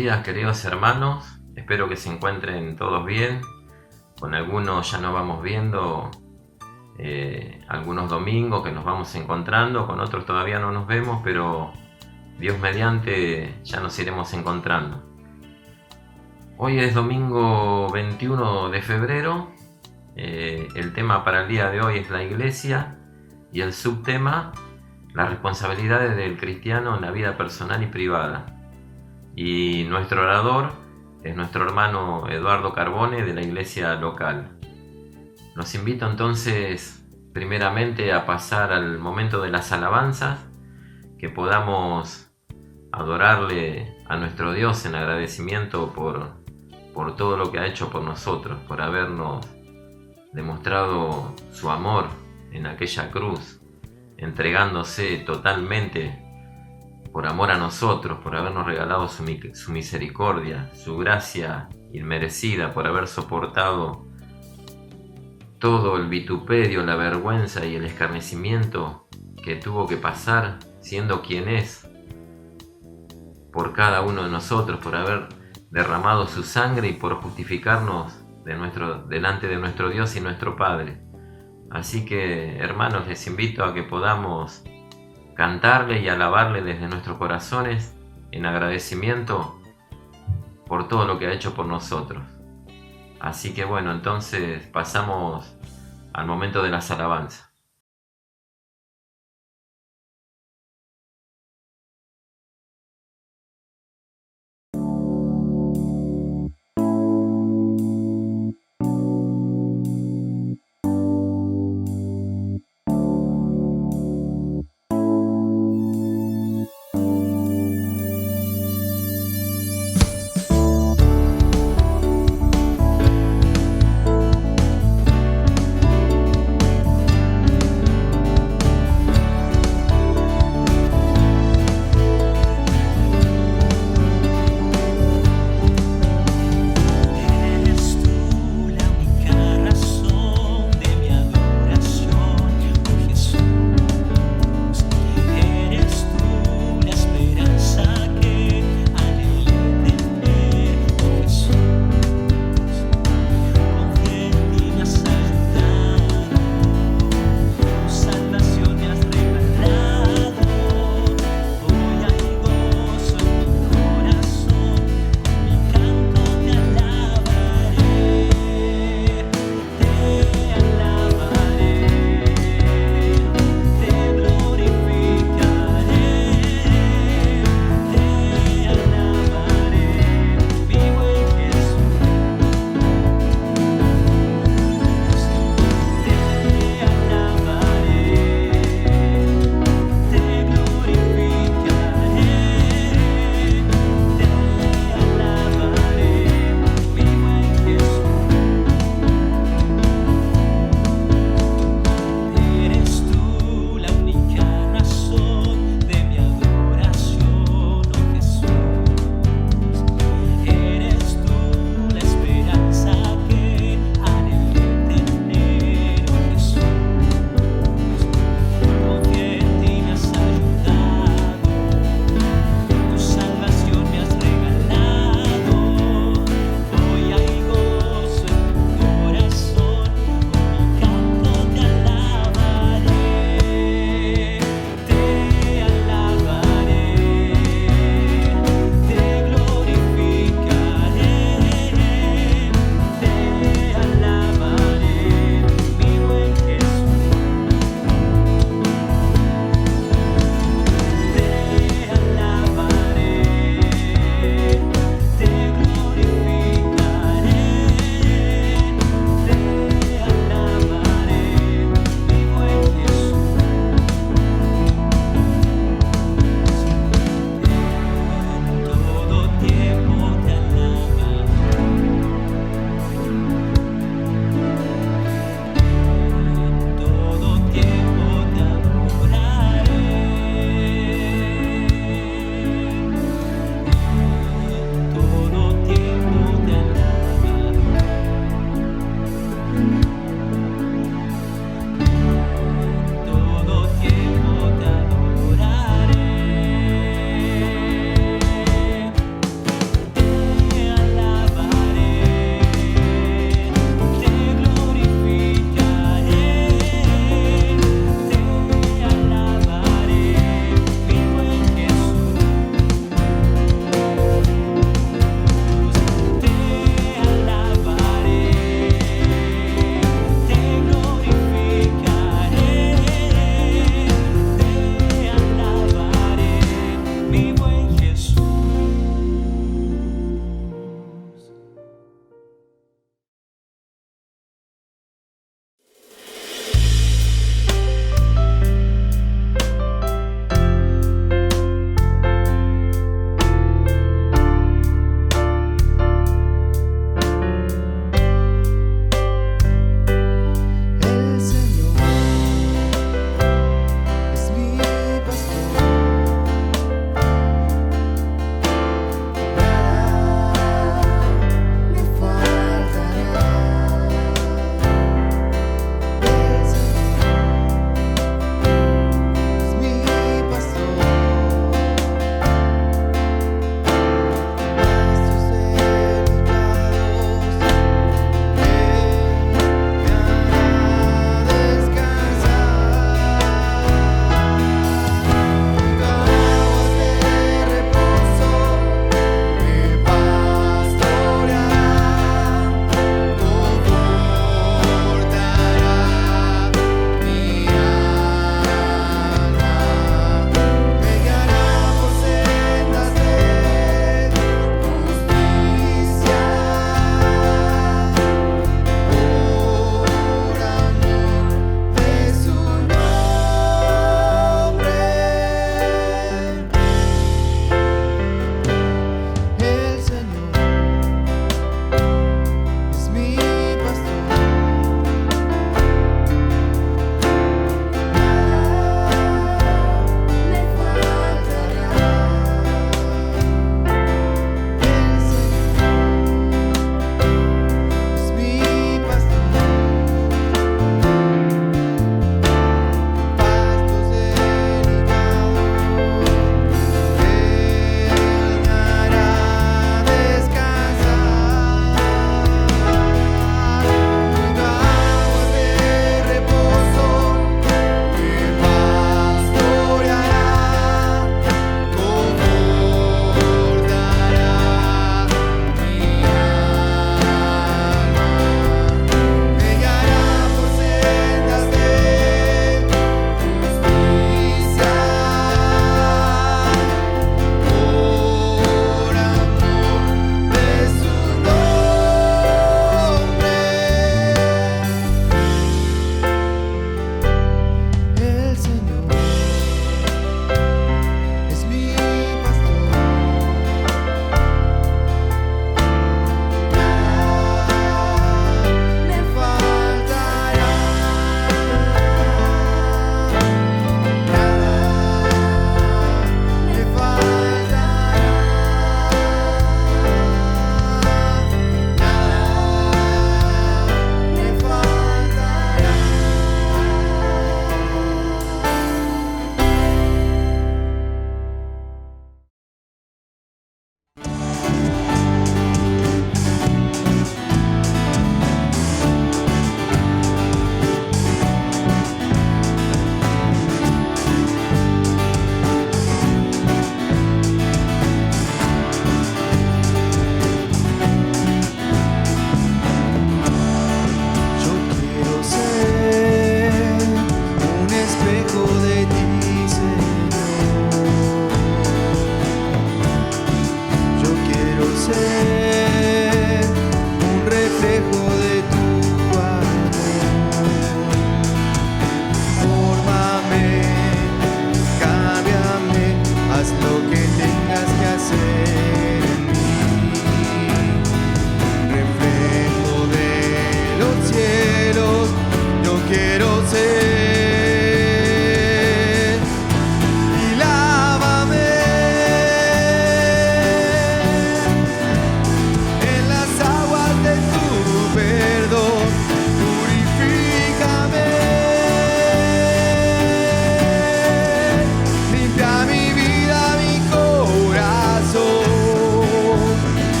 días, queridos hermanos. Espero que se encuentren todos bien. Con algunos ya nos vamos viendo algunos domingos que nos vamos encontrando, con otros todavía no nos vemos, pero Dios mediante ya nos iremos encontrando. Hoy es domingo 21 de febrero. El tema para el día de hoy es la iglesia y el subtema las responsabilidades del cristiano en la vida personal y privada. Y nuestro orador es nuestro hermano Eduardo Carbone de la iglesia local. Los invito entonces primeramente a pasar al momento de las alabanzas, que podamos adorarle a nuestro Dios en agradecimiento por todo lo que ha hecho por nosotros, por habernos demostrado su amor en aquella cruz, entregándose totalmente por amor a nosotros, por habernos regalado su misericordia, su gracia inmerecida, por haber soportado todo el vituperio, la vergüenza y el escarnecimiento que tuvo que pasar siendo quien es por cada uno de nosotros, por haber derramado su sangre y por justificarnos delante de nuestro Dios y nuestro Padre. Así que, hermanos, les invito a que podamos cantarle y alabarle desde nuestros corazones en agradecimiento por todo lo que ha hecho por nosotros. Así que bueno, entonces pasamos al momento de las alabanzas.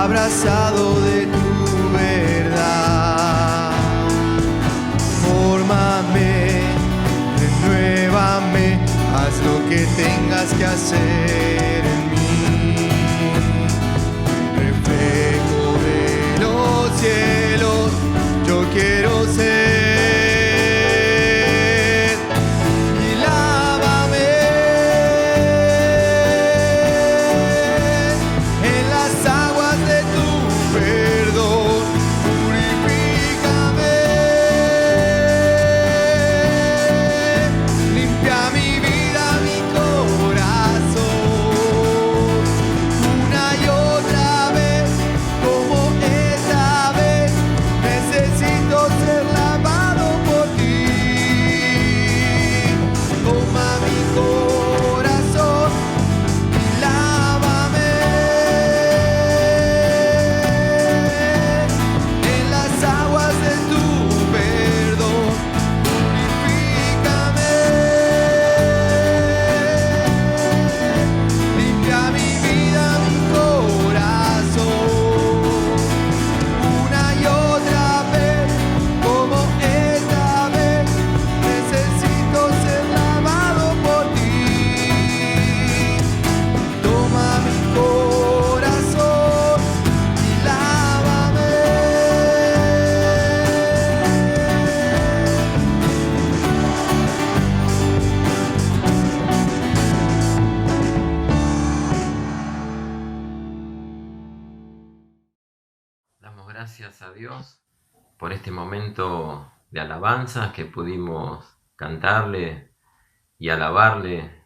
abrazado de tu verdad. Fórmame, renuévame, haz lo que tengas que hacer en mí. Reflejo de los cielos, yo quiero ser. Y lávame en las aguas de tu perdón. Purifícame, limpia mi vida, mi corazón. Una y otra vez, como esta vez, necesito ser lavado por ti. Toma mi corazón y lávame en las aguas de tu perdón. Purifícame, limpia mi vida, mi corazón. Una y otra vez, como esta vez, necesito ser lavado por ti. Toma mi corazón y lávame. Damos gracias a Dios por este momento de alabanza que pudimos cantarle y alabarle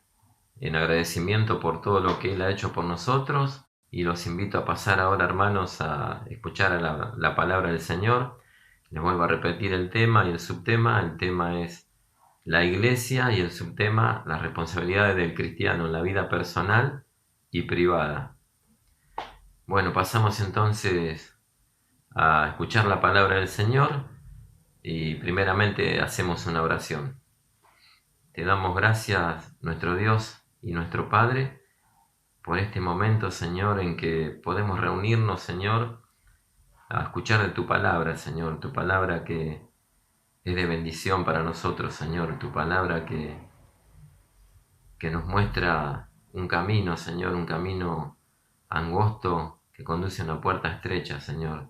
en agradecimiento por todo lo que Él ha hecho por nosotros. Y los invito a pasar ahora, hermanos, a escuchar la palabra del Señor. Les vuelvo a repetir el tema y el subtema. El tema es la iglesia y el subtema, las responsabilidades del cristiano en la vida personal y privada. Bueno, pasamos entonces a escuchar la palabra del Señor y primeramente hacemos una oración. Te damos gracias, nuestro Dios y nuestro Padre, por este momento, Señor, en que podemos reunirnos, Señor, a escuchar de tu palabra, Señor, tu palabra que es de bendición para nosotros, Señor, tu palabra que nos muestra un camino, Señor, un camino angosto que conduce a una puerta estrecha, Señor.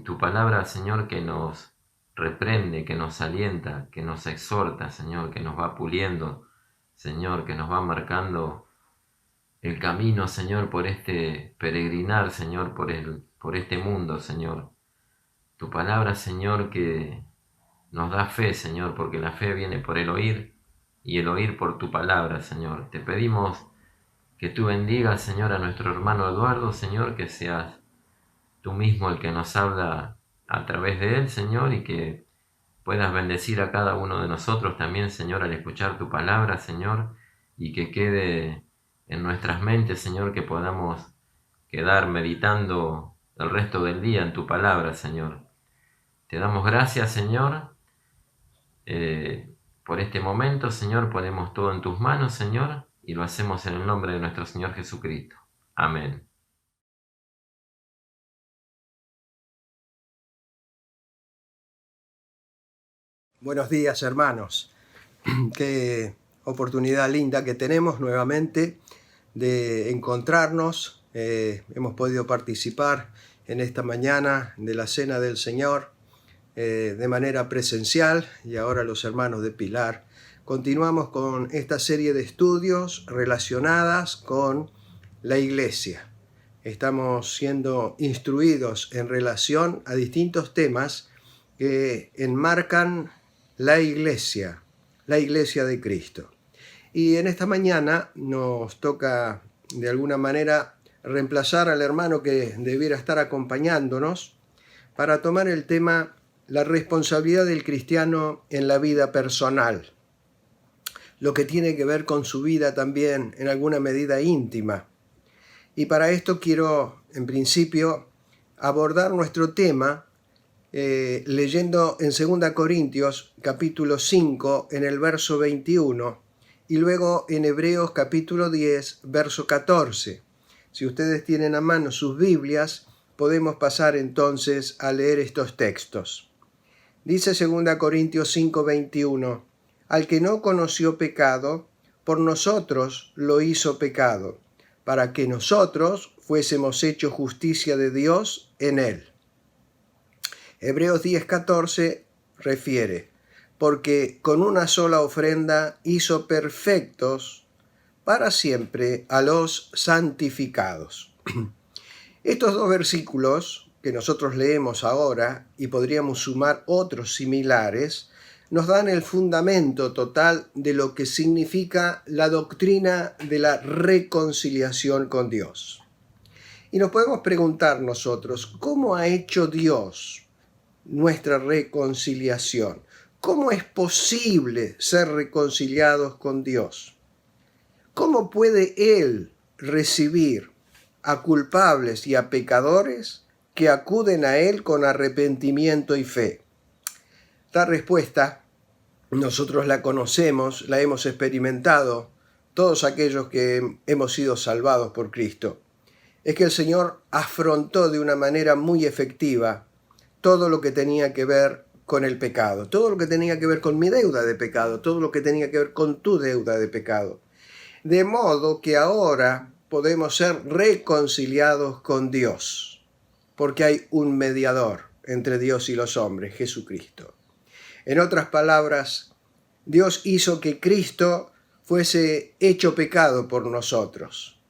Tu palabra, Señor, que nos reprende, que nos alienta, que nos exhorta, Señor, que nos va puliendo, Señor, que nos va marcando el camino, Señor, por este peregrinar, Señor, por este mundo, Señor. Tu palabra, Señor, que nos da fe, Señor, porque la fe viene por el oír y el oír por tu palabra, Señor. Te pedimos que tú bendigas, Señor, a nuestro hermano Eduardo, Señor, que seas tú mismo el que nos habla a través de él, Señor, y que puedas bendecir a cada uno de nosotros también, Señor, al escuchar tu palabra, Señor, y que quede en nuestras mentes, Señor, que podamos quedar meditando el resto del día en tu palabra, Señor. Te damos gracias, Señor, por este momento, Señor. Ponemos todo en tus manos, Señor, y lo hacemos en el nombre de nuestro Señor Jesucristo. Amén. Buenos días, hermanos. Qué oportunidad linda que tenemos nuevamente de encontrarnos. Hemos podido participar en esta mañana de la Cena del Señor de manera presencial, y ahora los hermanos de Pilar. Continuamos con esta serie de estudios relacionadas con la Iglesia. Estamos siendo instruidos en relación a distintos temas que enmarcan la Iglesia de Cristo. Y en esta mañana nos toca de alguna manera reemplazar al hermano que debiera estar acompañándonos para tomar el tema la responsabilidad del cristiano en la vida personal, lo que tiene que ver con su vida también en alguna medida íntima. Y para esto quiero, en principio, abordar nuestro tema leyendo en 2 Corintios capítulo 5 en el verso 21 y luego en Hebreos capítulo 10 verso 14. Si ustedes tienen a mano sus Biblias, podemos pasar entonces a leer estos textos. Dice 2 Corintios 5:21, al que no conoció pecado, por nosotros lo hizo pecado, para que nosotros fuésemos hechos justicia de Dios en él. Hebreos 10:14 refiere, porque con una sola ofrenda hizo perfectos para siempre a los santificados. Estos dos versículos que nosotros leemos ahora, y podríamos sumar otros similares, nos dan el fundamento total de lo que significa la doctrina de la reconciliación con Dios. Y nos podemos preguntar nosotros, ¿cómo ha hecho Dios nuestra reconciliación? ¿Cómo es posible ser reconciliados con Dios? ¿Cómo puede Él recibir a culpables y a pecadores que acuden a Él con arrepentimiento y fe? La respuesta, nosotros la conocemos, la hemos experimentado, todos aquellos que hemos sido salvados por Cristo, es que el Señor afrontó de una manera muy efectiva todo lo que tenía que ver con el pecado, todo lo que tenía que ver con mi deuda de pecado, todo lo que tenía que ver con tu deuda de pecado. De modo que ahora podemos ser reconciliados con Dios, porque hay un mediador entre Dios y los hombres, Jesucristo. En otras palabras, Dios hizo que Cristo fuese hecho pecado por nosotros.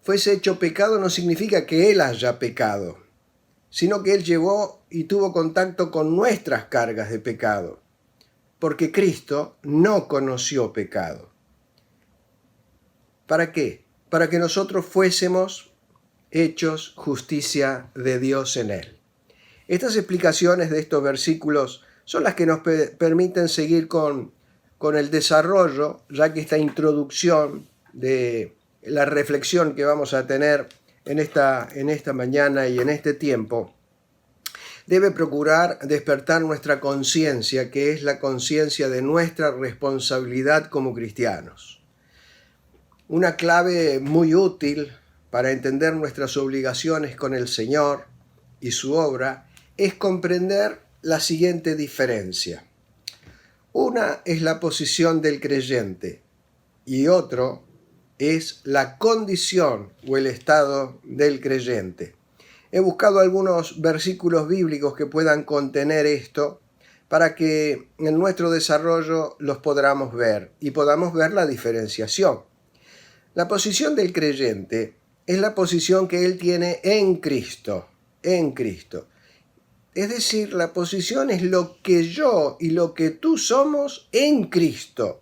Fuese hecho pecado no significa que Él haya pecado, sino que Él llevó y tuvo contacto con nuestras cargas de pecado, porque Cristo no conoció pecado. ¿Para qué? Para que nosotros fuésemos hechos justicia de Dios en Él. Estas explicaciones de estos versículos son las que nos permiten seguir con el desarrollo, ya que esta introducción de la reflexión que vamos a tener en esta mañana y en este tiempo debe procurar despertar nuestra conciencia, que es la conciencia de nuestra responsabilidad como cristianos. Una clave muy útil para entender nuestras obligaciones con el Señor y su obra es comprender la siguiente diferencia. Una es la posición del creyente y otro es la condición o el estado del creyente. He buscado algunos versículos bíblicos que puedan contener esto para que en nuestro desarrollo los podamos ver y podamos ver la diferenciación. La posición del creyente es la posición que él tiene en Cristo, en Cristo. Es decir, la posición es lo que yo y lo que tú somos en Cristo.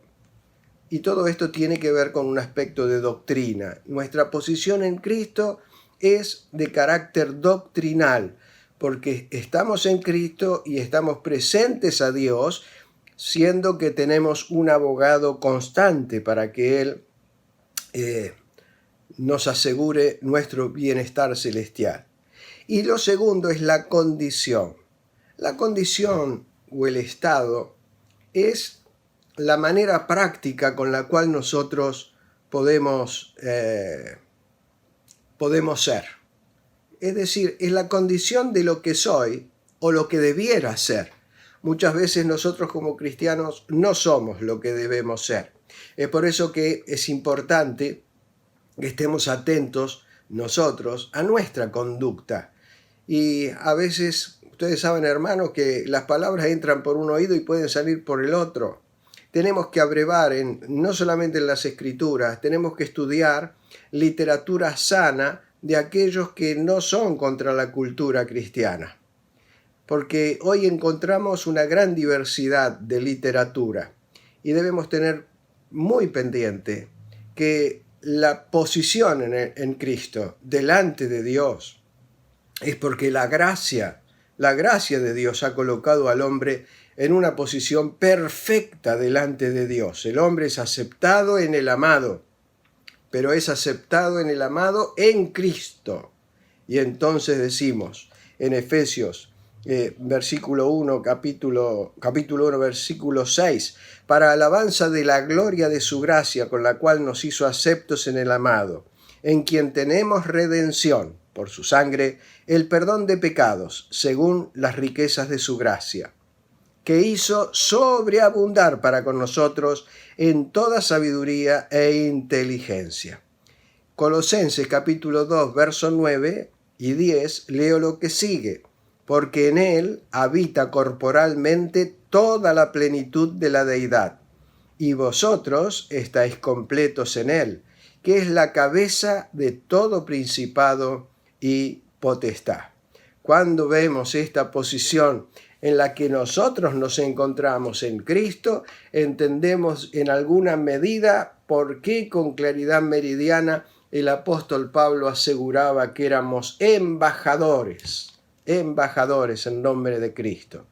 Y todo esto tiene que ver con un aspecto de doctrina. Nuestra posición en Cristo es de carácter doctrinal, porque estamos en Cristo y estamos presentes a Dios, siendo que tenemos un abogado constante para que Él nos asegure nuestro bienestar celestial. Y lo segundo es la condición. La condición o el estado es la manera práctica con la cual nosotros podemos ser. Es decir, es la condición de lo que soy o lo que debiera ser. Muchas veces nosotros como cristianos no somos lo que debemos ser. Es por eso que es importante que estemos atentos nosotros a nuestra conducta. Y a veces, ustedes saben, hermanos, que las palabras entran por un oído y pueden salir por el otro. Tenemos que abrevar no solamente en las Escrituras, tenemos que estudiar literatura sana de aquellos que no son contra la cultura cristiana. Porque hoy encontramos una gran diversidad de literatura y debemos tener muy pendiente que la posición en Cristo delante de Dios es porque la gracia de Dios ha colocado al hombre en una posición perfecta delante de Dios. El hombre es aceptado en el amado, pero es aceptado en el amado en Cristo. Y entonces decimos en Efesios versículo 1, capítulo 1, versículo 6, para alabanza de la gloria de su gracia con la cual nos hizo aceptos en el amado, en quien tenemos redención, por su sangre, el perdón de pecados, según las riquezas de su gracia, que hizo sobreabundar para con nosotros en toda sabiduría e inteligencia. Colosenses capítulo 2, versos 9 y 10, leo lo que sigue. Porque en él habita corporalmente toda la plenitud de la deidad, y vosotros estáis completos en él, que es la cabeza de todo principado y potestad. Cuando vemos esta posición en la que nosotros nos encontramos en Cristo, entendemos en alguna medida por qué con claridad meridiana el apóstol Pablo aseguraba que éramos embajadores en nombre de Cristo.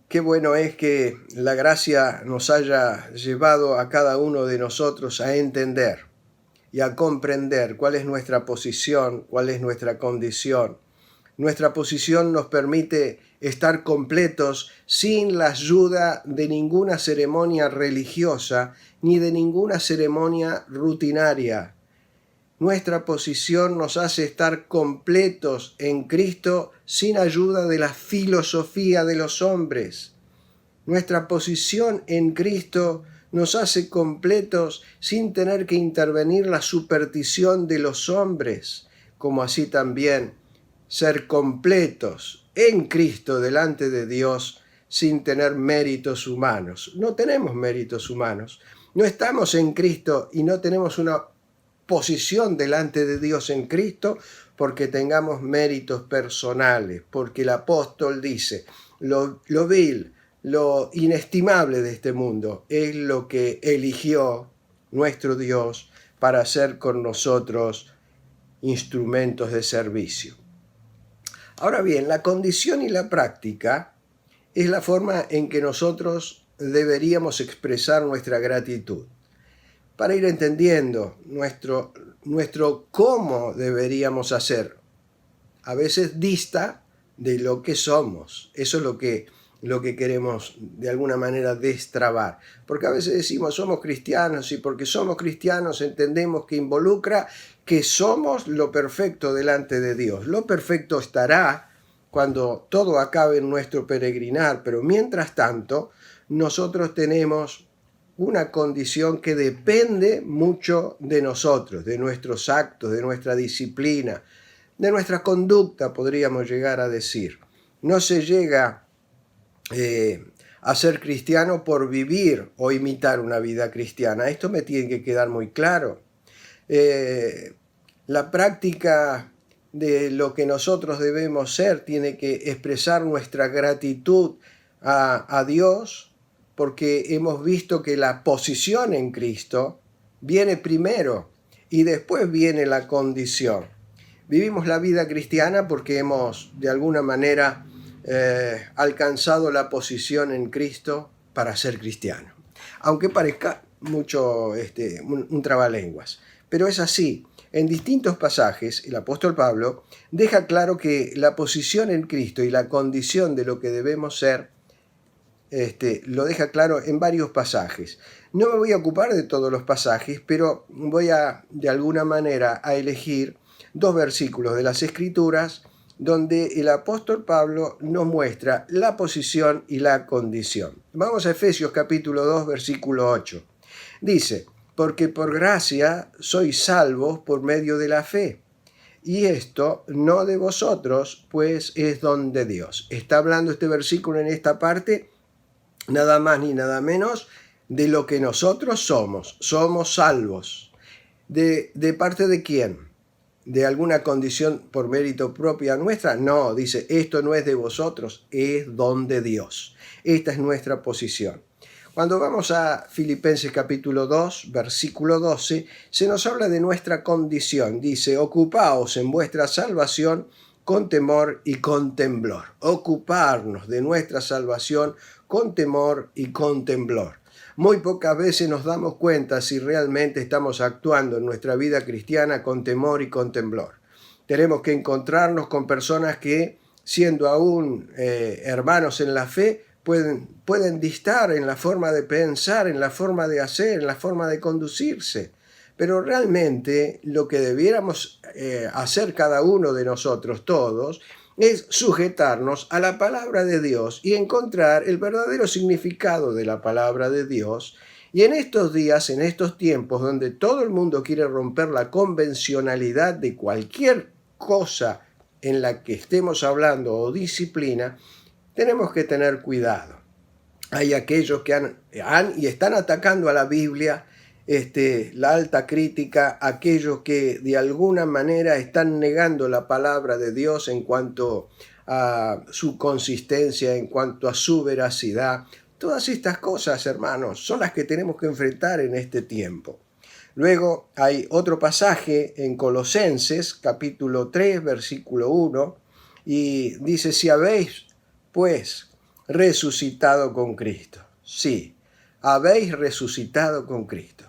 Qué bueno es que la gracia nos haya llevado a cada uno de nosotros a entender y a comprender cuál es nuestra posición, cuál es nuestra condición. Nuestra posición nos permite estar completos sin la ayuda de ninguna ceremonia religiosa ni de ninguna ceremonia rutinaria. Nuestra posición nos hace estar completos en Cristo sin ayuda de la filosofía de los hombres. Nuestra posición en Cristo nos hace completos sin tener que intervenir la superstición de los hombres, como así también ser completos en Cristo delante de Dios sin tener méritos humanos. No tenemos méritos humanos. No estamos en Cristo y no tenemos una posición delante de Dios en Cristo porque tengamos méritos personales, porque el apóstol dice, lo vil, lo inestimable de este mundo es lo que eligió nuestro Dios para hacer con nosotros instrumentos de servicio. Ahora bien, la condición y la práctica es la forma en que nosotros deberíamos expresar nuestra gratitud. Para ir entendiendo nuestro cómo deberíamos hacer, a veces dista de lo que somos. Eso es lo que queremos de alguna manera destrabar. Porque a veces decimos somos cristianos y porque somos cristianos entendemos que involucra que somos lo perfecto delante de Dios. Lo perfecto estará cuando todo acabe en nuestro peregrinar, pero mientras tanto nosotros tenemos una condición que depende mucho de nosotros, de nuestros actos, de nuestra disciplina, de nuestra conducta, podríamos llegar a decir. No se llega a ser cristiano por vivir o imitar una vida cristiana. Esto me tiene que quedar muy claro. La práctica de lo que nosotros debemos ser tiene que expresar nuestra gratitud a Dios, porque hemos visto que la posición en Cristo viene primero y después viene la condición. Vivimos la vida cristiana porque hemos de alguna manera alcanzado la posición en Cristo para ser cristiano. Aunque parezca mucho un trabalenguas. Pero es así. En distintos pasajes, el apóstol Pablo deja claro que la posición en Cristo y la condición de lo que debemos ser lo deja claro en varios pasajes. No me voy a ocupar de todos los pasajes, pero voy de alguna manera a elegir 2 versículos de las Escrituras donde el apóstol Pablo nos muestra la posición y la condición. Vamos a Efesios capítulo 2, versículo 8. Dice, porque por gracia sois salvos por medio de la fe. Y esto no de vosotros, pues es don de Dios. Está hablando este versículo en esta parte nada más ni nada menos de lo que nosotros somos. Somos salvos. ¿De parte de quién? ¿De alguna condición por mérito propia nuestra? No, dice, esto no es de vosotros, es don de Dios. Esta es nuestra posición. Cuando vamos a Filipenses capítulo 2, versículo 12, se nos habla de nuestra condición. Dice, ocupaos en vuestra salvación con temor y con temblor. Ocuparnos de nuestra salvación con temor y con temblor. Muy pocas veces nos damos cuenta si realmente estamos actuando en nuestra vida cristiana con temor y con temblor. Tenemos que encontrarnos con personas que, siendo aún hermanos en la fe, pueden distar en la forma de pensar, en la forma de hacer, en la forma de conducirse. Pero realmente lo que debiéramos hacer cada uno de nosotros todos es sujetarnos a la palabra de Dios y encontrar el verdadero significado de la palabra de Dios. Y en estos días, en estos tiempos donde todo el mundo quiere romper la convencionalidad de cualquier cosa en la que estemos hablando o disciplina, tenemos que tener cuidado. Hay aquellos que han y están atacando a la Biblia, la alta crítica, aquellos que de alguna manera están negando la palabra de Dios en cuanto a su consistencia, en cuanto a su veracidad. Todas estas cosas, hermanos, son las que tenemos que enfrentar en este tiempo. Luego hay otro pasaje en Colosenses, capítulo 3, versículo 1, y dice, si habéis, pues, resucitado con Cristo. Sí, habéis resucitado con Cristo.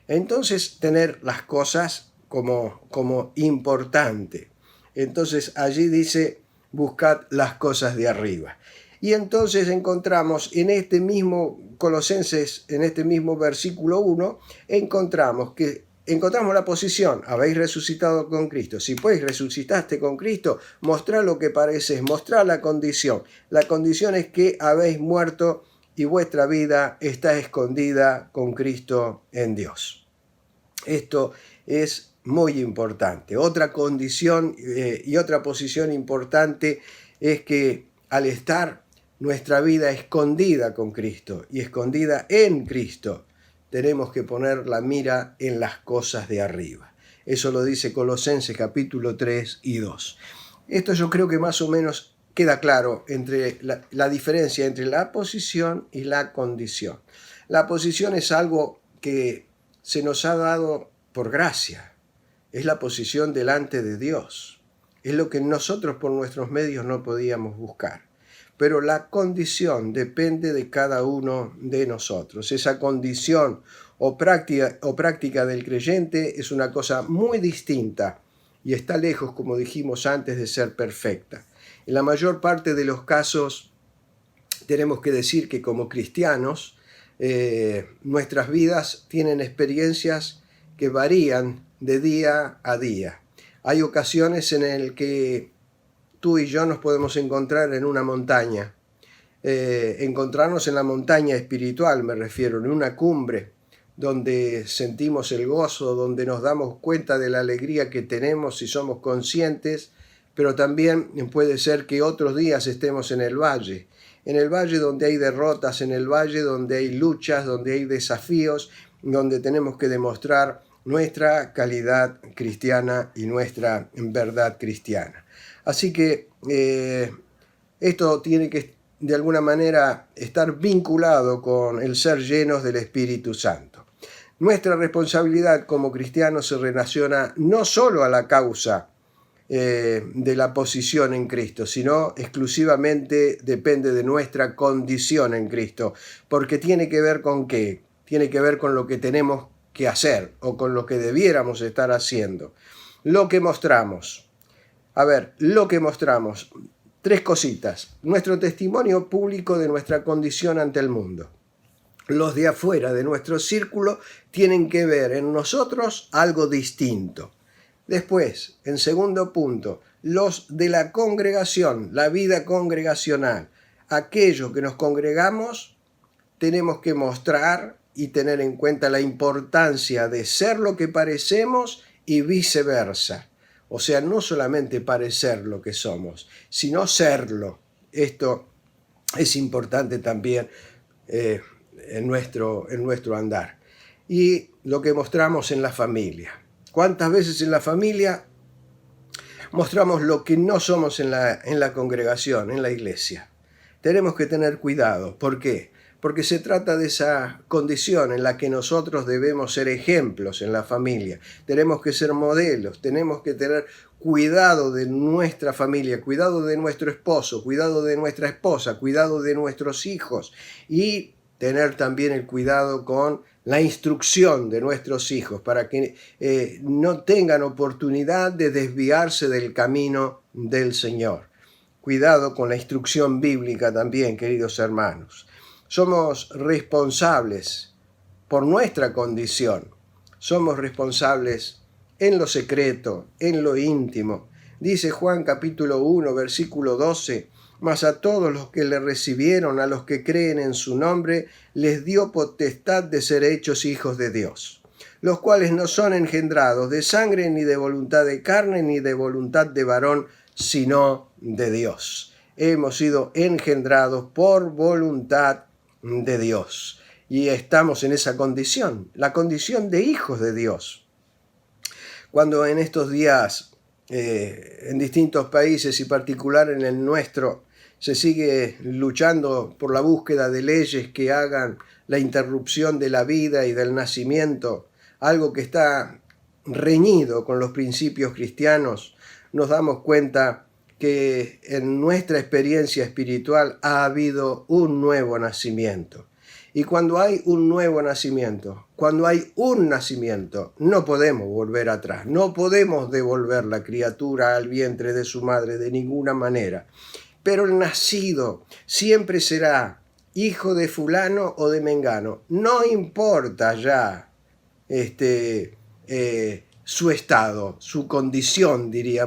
Entonces, tener las cosas como importante. Entonces, allí dice, buscad las cosas de arriba. Y entonces encontramos en este mismo Colosenses, en este mismo versículo 1, encontramos la posición, habéis resucitado con Cristo. Si pues resucitaste con Cristo, mostrad lo que pareces, mostrad la condición. La condición es que habéis muerto y vuestra vida está escondida con Cristo en Dios. Esto es muy importante. Otra condición y otra posición importante es que al estar nuestra vida escondida con Cristo y escondida en Cristo, tenemos que poner la mira en las cosas de arriba. Eso lo dice Colosenses capítulo 3 y 2. Esto yo creo que más o menos queda claro entre la diferencia entre la posición y la condición. La posición es algo que se nos ha dado por gracia. Es la posición delante de Dios. Es lo que nosotros por nuestros medios no podíamos buscar. Pero la condición depende de cada uno de nosotros. Esa condición o práctica del creyente es una cosa muy distinta y está lejos, como dijimos antes, de ser perfecta. En la mayor parte de los casos tenemos que decir que como cristianos nuestras vidas tienen experiencias que varían de día a día. Hay ocasiones en las que tú y yo nos podemos encontrar en una montaña, encontrarnos en la montaña espiritual, me refiero, en una cumbre, donde sentimos el gozo, donde nos damos cuenta de la alegría que tenemos y somos conscientes, pero también puede ser que otros días estemos en el valle donde hay derrotas, en el valle donde hay luchas, donde hay desafíos, donde tenemos que demostrar nuestra calidad cristiana y nuestra verdad cristiana. Así que esto tiene que de alguna manera estar vinculado con el ser llenos del Espíritu Santo. Nuestra responsabilidad como cristianos se relaciona no solo a la causa de la posición en Cristo, sino exclusivamente depende de nuestra condición en Cristo, porque tiene que ver con ¿qué? Tiene que ver con lo que tenemos que hacer o con lo que debiéramos estar haciendo. Lo que mostramos. Lo que mostramos. 3 cositas. Nuestro testimonio público de nuestra condición ante el mundo. Los de afuera de nuestro círculo tienen que ver en nosotros algo distinto. Después, en segundo punto, los de la congregación, la vida congregacional. Aquellos que nos congregamos tenemos que mostrar y tener en cuenta la importancia de ser lo que parecemos y viceversa. O sea, no solamente parecer lo que somos, sino serlo. Esto es importante también en nuestro andar. Y lo que mostramos en la familia. ¿Cuántas veces en la familia mostramos lo que no somos en la congregación, en la iglesia? Tenemos que tener cuidado. ¿Por qué? Porque se trata de esa condición en la que nosotros debemos ser ejemplos en la familia. Tenemos que ser modelos, tenemos que tener cuidado de nuestra familia, cuidado de nuestro esposo, cuidado de nuestra esposa, cuidado de nuestros hijos y tener también el cuidado con la instrucción de nuestros hijos para que no tengan oportunidad de desviarse del camino del Señor. Cuidado con la instrucción bíblica también, queridos hermanos. Somos responsables por nuestra condición. somos responsables en lo secreto, en lo íntimo. Dice Juan capítulo 1, versículo 12, mas a todos los que le recibieron, a los que creen en su nombre, les dio potestad de ser hechos hijos de Dios, los cuales no son engendrados de sangre, ni de voluntad de carne, ni de voluntad de varón, sino de Dios. Hemos sido engendrados por voluntad de Dios y estamos en esa condición, la condición de hijos de Dios. Cuando en estos días, en distintos países y particular en el nuestro, se sigue luchando por la búsqueda de leyes que hagan la interrupción de la vida y del nacimiento, algo que está reñido con los principios cristianos, nos damos cuenta que en nuestra experiencia espiritual ha habido un nuevo nacimiento. Y cuando hay un nuevo nacimiento, cuando hay un nacimiento, no podemos volver atrás, no podemos devolver la criatura al vientre de su madre de ninguna manera. Pero el nacido siempre será hijo de fulano o de mengano. No importa ya su estado, su condición, diría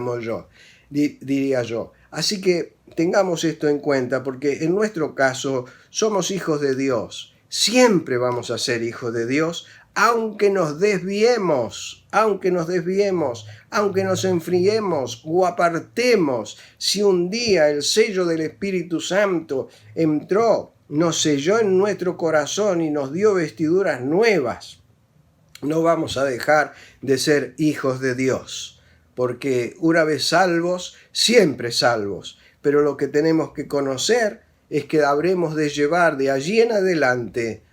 yo. Así que tengamos esto en cuenta, porque en nuestro caso somos hijos de Dios. Siempre vamos a ser hijos de Dios, aunque nos desviemos, aunque nos enfriemos o apartemos. Si un día el sello del Espíritu Santo entró, nos selló en nuestro corazón y nos dio vestiduras nuevas, no vamos a dejar de ser hijos de Dios, porque una vez salvos, siempre salvos. Pero lo que tenemos que conocer es que habremos de llevar de allí en adelante,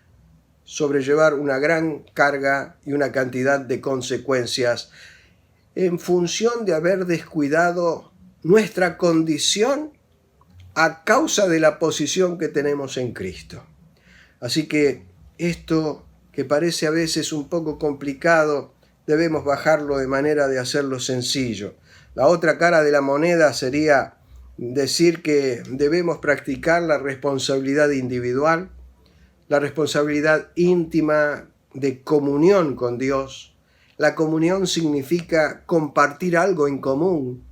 sobrellevar una gran carga y una cantidad de consecuencias en función de haber descuidado nuestra condición a causa de la posición que tenemos en Cristo. Así que esto, que parece a veces un poco complicado, debemos bajarlo de manera de hacerlo sencillo. La otra cara de la moneda sería decir que debemos practicar la responsabilidad individual, la responsabilidad íntima de comunión con Dios. La comunión significa compartir algo en común.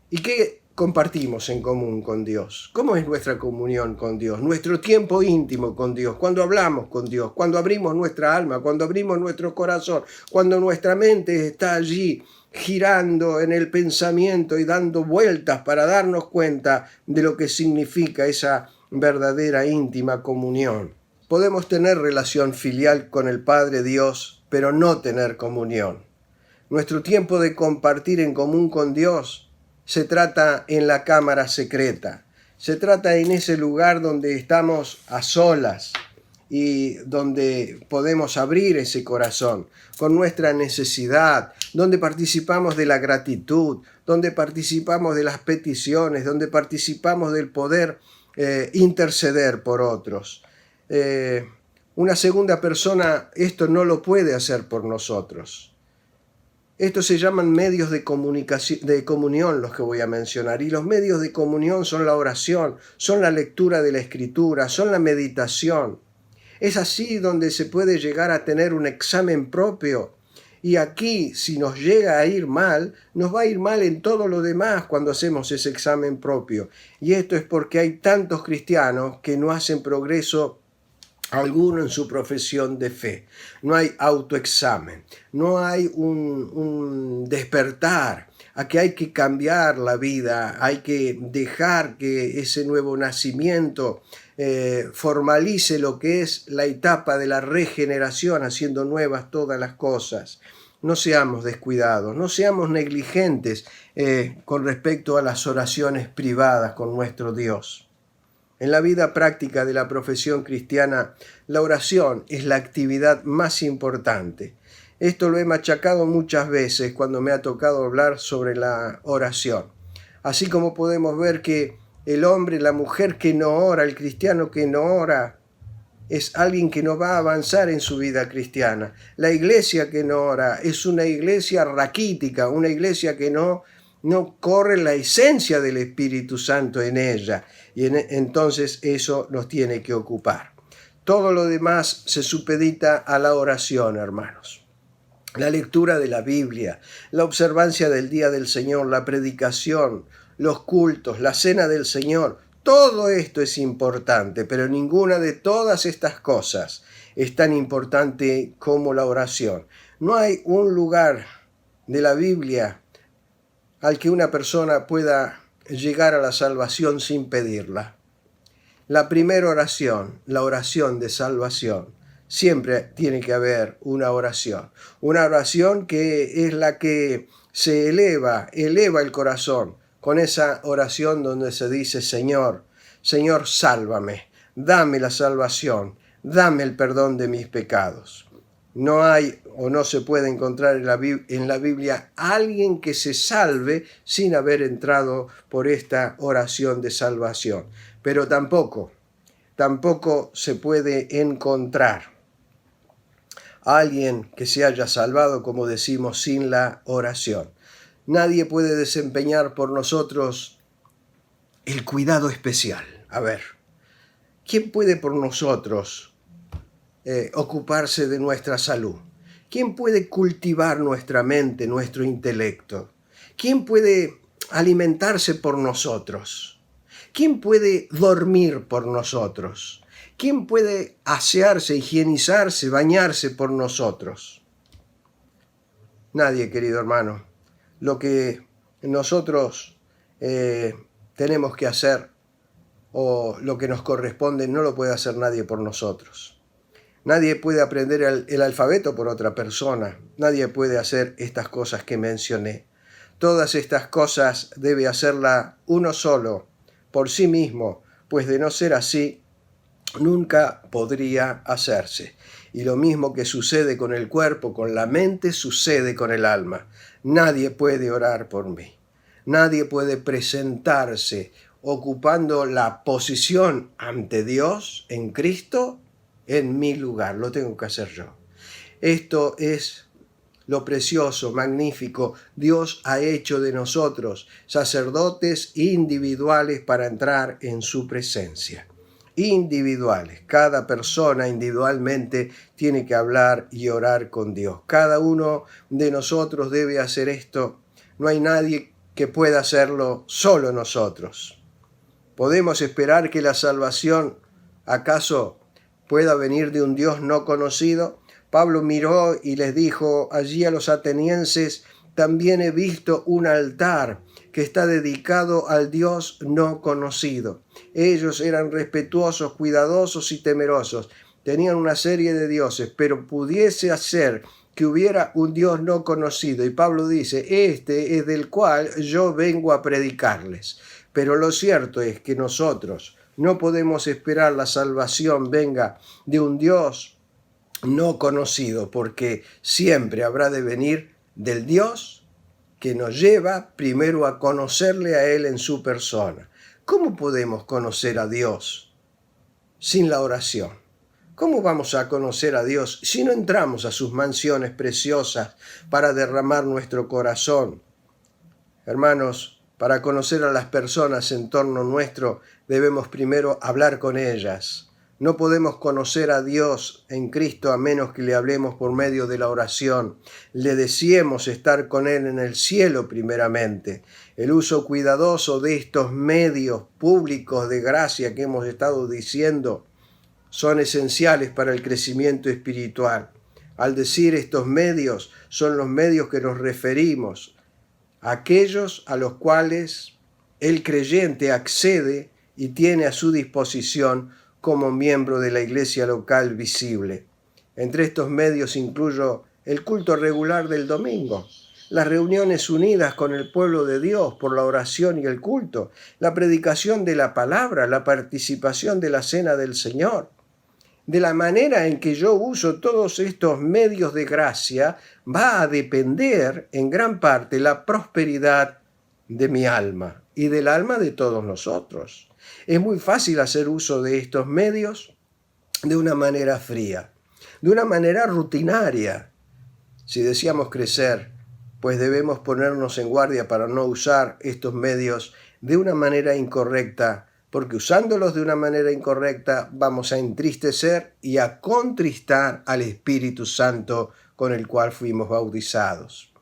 ¿Y qué compartimos en común con Dios? ¿Cómo es nuestra comunión con Dios? Nuestro tiempo íntimo con Dios, cuando hablamos con Dios, cuando abrimos nuestra alma, cuando abrimos nuestro corazón, cuando nuestra mente está allí girando en el pensamiento y dando vueltas para darnos cuenta de lo que significa esa verdadera íntima comunión. Podemos tener relación filial con el Padre Dios, pero no tener comunión. Nuestro tiempo de compartir en común con Dios se trata en la cámara secreta, se trata en ese lugar donde estamos a solas y donde podemos abrir ese corazón con nuestra necesidad, donde participamos de la gratitud, donde participamos de las peticiones, donde participamos del poder interceder por otros. Una segunda persona esto no lo puede hacer por nosotros. Estos se llaman medios de comunión, los que voy a mencionar. Y los medios de comunión son la oración, son la lectura de la Escritura, son la meditación. Es así donde se puede llegar a tener un examen propio. Y aquí, si nos llega a ir mal, nos va a ir mal en todo lo demás cuando hacemos ese examen propio. Y esto es porque hay tantos cristianos que no hacen progreso alguno en su profesión de fe. No hay autoexamen, no hay un despertar a que hay que cambiar la vida, hay que dejar que ese nuevo nacimiento formalice lo que es la etapa de la regeneración, haciendo nuevas todas las cosas. No seamos descuidados, no seamos negligentes con respecto a las oraciones privadas con nuestro Dios. En la vida práctica de la profesión cristiana, la oración es la actividad más importante. Esto lo he machacado muchas veces cuando me ha tocado hablar sobre la oración. Así como podemos ver que el hombre, la mujer que no ora, el cristiano que no ora, es alguien que no va a avanzar en su vida cristiana. La iglesia que no ora es una iglesia raquítica, una iglesia que no corre la esencia del Espíritu Santo en ella. Y entonces eso nos tiene que ocupar. Todo lo demás se supedita a la oración, hermanos. la lectura de la Biblia, la observancia del día del Señor, la predicación, los cultos, la cena del Señor. Todo esto es importante, pero ninguna de todas estas cosas es tan importante como la oración. No hay un lugar de la Biblia al que una persona pueda llegar a la salvación sin pedirla. La primera oración, la oración de salvación, siempre tiene que haber una oración que es la que se eleva el corazón, con esa oración donde se dice: Señor, Señor, sálvame, dame la salvación, dame el perdón de mis pecados. No hay o no se puede encontrar en la Biblia alguien que se salve sin haber entrado por esta oración de salvación. Pero tampoco se puede encontrar alguien que se haya salvado, como decimos, sin la oración. Nadie puede desempeñar por nosotros el cuidado especial. A ver, ¿quién puede por nosotros ocuparse de nuestra salud? ¿Quién puede cultivar nuestra mente, nuestro intelecto? ¿Quién puede alimentarse por nosotros? ¿Quién puede dormir por nosotros? ¿Quién puede asearse, higienizarse, bañarse por nosotros? Nadie, querido hermano. Lo que nosotros tenemos que hacer, o lo que nos corresponde, no lo puede hacer nadie por nosotros. Nadie puede aprender el alfabeto por otra persona. Nadie puede hacer estas cosas que mencioné. Todas estas cosas debe hacerla uno solo, por sí mismo, pues de no ser así, nunca podría hacerse. Y lo mismo que sucede con el cuerpo, con la mente, sucede con el alma. Nadie puede orar por mí. Nadie puede presentarse ocupando la posición ante Dios en Cristo en mi lugar. Lo tengo que hacer yo. Esto es lo precioso, magnífico. Dios ha hecho de nosotros sacerdotes individuales para entrar en su presencia. Individuales. Cada persona individualmente tiene que hablar y orar con Dios. Cada uno de nosotros debe hacer esto. No hay nadie que pueda hacerlo, solo nosotros. ¿Podemos esperar que la salvación acaso pueda venir de un Dios no conocido? Pablo miró y les dijo allí a los atenienses: también he visto un altar que está dedicado al Dios no conocido. Ellos eran respetuosos, cuidadosos y temerosos. Tenían una serie de dioses, pero pudiese hacer que hubiera un Dios no conocido. Y Pablo dice: este es del cual yo vengo a predicarles. Pero lo cierto es que nosotros no podemos esperar la salvación venga de un Dios no conocido, porque siempre habrá de venir del Dios que nos lleva primero a conocerle a Él en su persona. ¿Cómo podemos conocer a Dios sin la oración? ¿Cómo vamos a conocer a Dios si no entramos a sus mansiones preciosas para derramar nuestro corazón? Hermanos, para conocer a las personas en torno nuestro, debemos primero hablar con ellas. No podemos conocer a Dios en Cristo a menos que le hablemos por medio de la oración. Le deseemos estar con Él en el cielo primeramente. El uso cuidadoso de estos medios públicos de gracia que hemos estado diciendo son esenciales para el crecimiento espiritual. Al decir estos medios, son los medios que nos referimos, aquellos a los cuales el creyente accede y tiene a su disposición como miembro de la iglesia local visible. Entre estos medios incluyo el culto regular del domingo, las reuniones unidas con el pueblo de Dios por la oración y el culto, la predicación de la palabra, la participación de la cena del Señor. De la manera en que yo uso todos estos medios de gracia va a depender en gran parte la prosperidad de mi alma y del alma de todos nosotros. Es muy fácil hacer uso de estos medios de una manera fría, de una manera rutinaria. Si deseamos crecer, pues debemos ponernos en guardia para no usar estos medios de una manera incorrecta porque usándolos de una manera incorrecta vamos a entristecer y a contristar al Espíritu Santo con el cual fuimos bautizados.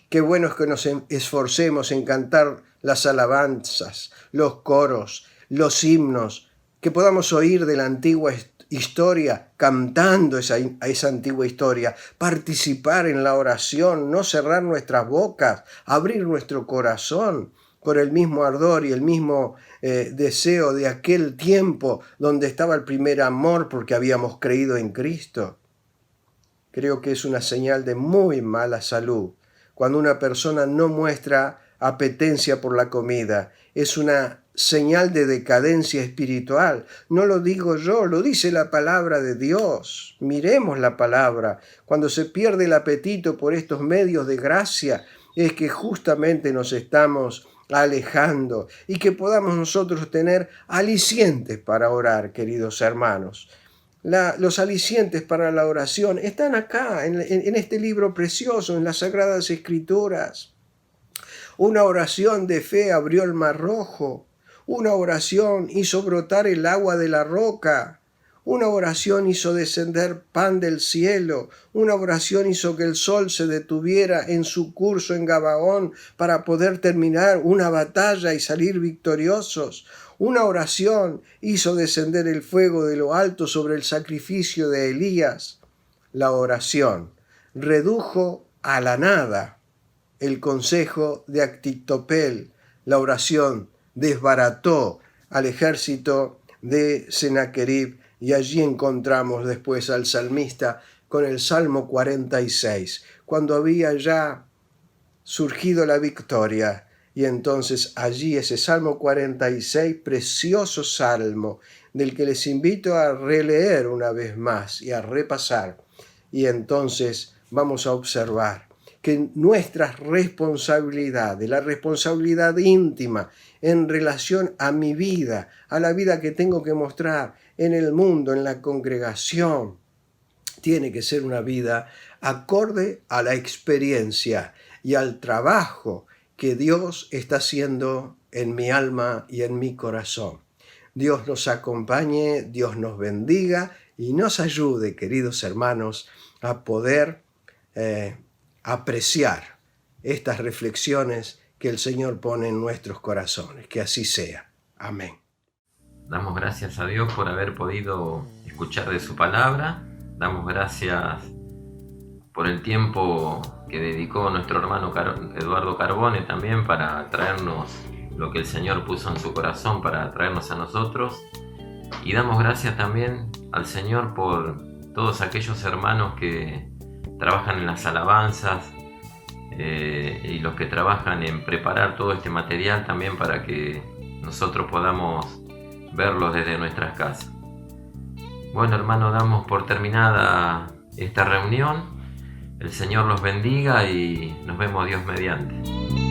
Qué bueno es que nos esforcemos en cantar las alabanzas, los coros, los himnos, que podamos oír de la antigua historia, cantando esa antigua historia, participar en la oración, no cerrar nuestras bocas, abrir nuestro corazón con el mismo ardor y el mismo deseo de aquel tiempo donde estaba el primer amor porque habíamos creído en Cristo. Creo que es una señal de muy mala salud cuando una persona no muestra apetencia por la comida. Es una señal de decadencia espiritual. No lo digo yo, lo dice la palabra de Dios. Miremos la palabra. Cuando se pierde el apetito por estos medios de gracia, es que justamente nos estamos alejando y que podamos nosotros tener alicientes para orar, queridos hermanos. Los alicientes para la oración están acá, en este libro precioso, en las Sagradas Escrituras. Una oración de fe abrió el mar rojo. Una oración hizo brotar el agua de la roca. Una oración hizo descender pan del cielo. Una oración hizo que el sol se detuviera en su curso en Gabaón para poder terminar una batalla y salir victoriosos. Una oración hizo descender el fuego de lo alto sobre el sacrificio de Elías. La oración redujo a la nada el consejo de Actitopel. La oración desbarató al ejército de Sennacherib y allí encontramos después al salmista con el Salmo 46, cuando había ya surgido la victoria. Y entonces allí ese Salmo 46, precioso salmo, del que les invito a releer una vez más y a repasar. Y entonces vamos a observar que nuestra responsabilidad, la responsabilidad íntima en relación a mi vida, a la vida que tengo que mostrar en el mundo, en la congregación, tiene que ser una vida acorde a la experiencia y al trabajo que Dios está haciendo en mi alma y en mi corazón. Dios nos acompañe, Dios nos bendiga y nos ayude, queridos hermanos, a poder apreciar estas reflexiones que el Señor pone en nuestros corazones. Que así sea. Amén. Damos gracias a Dios por haber podido escuchar de su palabra. Damos gracias por el tiempo que dedicó nuestro hermano Eduardo Carbone también para traernos lo que el Señor puso en su corazón, para traernos a nosotros. Y damos gracias también al Señor por todos aquellos hermanos que trabajan en las alabanzas y los que trabajan en preparar todo este material también para que nosotros podamos verlos desde nuestras casas. Bueno, hermano, damos por terminada esta reunión. El Señor los bendiga y nos vemos Dios mediante.